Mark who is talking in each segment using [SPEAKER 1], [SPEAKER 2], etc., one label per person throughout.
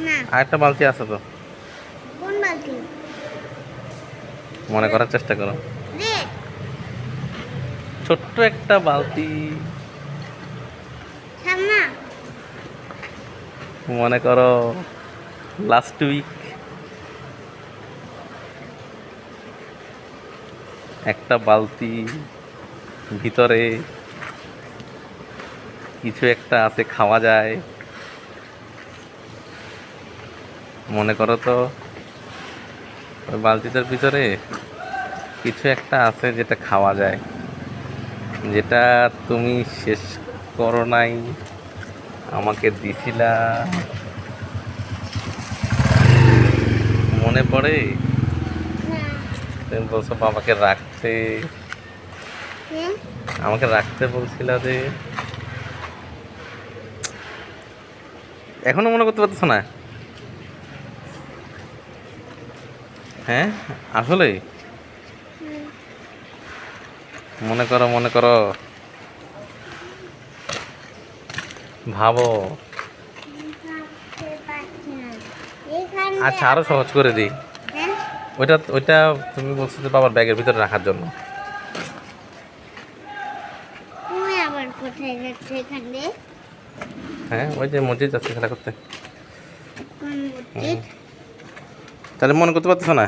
[SPEAKER 1] না।
[SPEAKER 2] আরেকটা বালতি আছে তো,
[SPEAKER 1] কোন বালতি?
[SPEAKER 2] মনে করার চেষ্টা করো।
[SPEAKER 1] রে
[SPEAKER 2] ছোট্ট একটা বালতি,
[SPEAKER 1] সামনা।
[SPEAKER 2] মনে করো লাস্ট উইক একটা বালতি, ভিতরে কিছু একটা আছে খাওয়া যায়, মনে করো তো। ওই বালতিটার ভিতরে কিছু একটা আছে যেটা খাওয়া যায়, যেটা তুমি শেষ করো নাই, আমাকে দিছিলা, মনে পড়ে?
[SPEAKER 1] না।
[SPEAKER 2] তুমি বলছো বাবাকে রাখতে,
[SPEAKER 1] হুম।
[SPEAKER 2] আমাকে রাখতে বলছিলা যে, এখনো মনে করতে পারতেছো না? হ্যাঁ, আসলে
[SPEAKER 1] হুম।
[SPEAKER 2] মনে করো, মনে করো, ভাবো।
[SPEAKER 1] ভাবতে পারছি না। এখানে
[SPEAKER 2] আচ্ছা, আরো সহজ করে দিই।
[SPEAKER 1] হ্যাঁ।
[SPEAKER 2] ওইটা ওইটা তুমি বলছো যে বাবার ব্যাগের ভিতরে রাখার জন্য।
[SPEAKER 1] তুমি আবার কোথায় যাচ্ছ এখানে?
[SPEAKER 2] হ্যাঁ, ওই যে মসজিদ যাচ্ছে খেলা করতে।
[SPEAKER 1] কোন মসজিদ?
[SPEAKER 2] তাহলে মনে করতে পারতেছো না?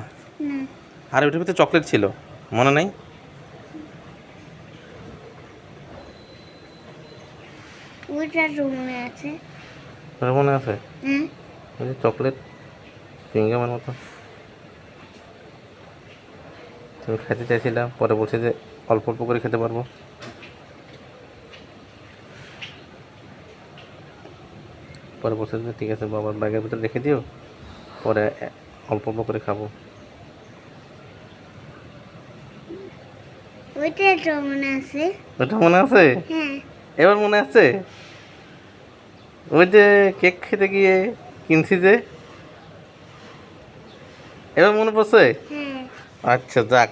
[SPEAKER 1] না।
[SPEAKER 2] আর ওইটার ভিতরে চকলেট ছিল, মনে নাই?
[SPEAKER 1] ওইটা তো মনে আছে।
[SPEAKER 2] তোর মনে আছে?
[SPEAKER 1] হ্যাঁ।
[SPEAKER 2] ওই যে চকলেট, চুইংগামের মতো তুমি খেতে চাইছিলাম, পরে বলছে যে অল্প অল্প করে খেতে পারবো। পরে বলছে যে ঠিক আছে বাবার ব্যাগের ভিতরে রেখে দিও, পরে অল্প অল্প করে খাবো।
[SPEAKER 1] ওইটা তো মনে আছে।
[SPEAKER 2] ওটা মনে আছে?
[SPEAKER 1] হ্যাঁ।
[SPEAKER 2] এবার মনে আছে? ওই যে কেক খেতে গিয়ে কিনছি যে, এবার মনে পড়ছে?
[SPEAKER 1] হ্যাঁ।
[SPEAKER 2] আচ্ছা, যাক।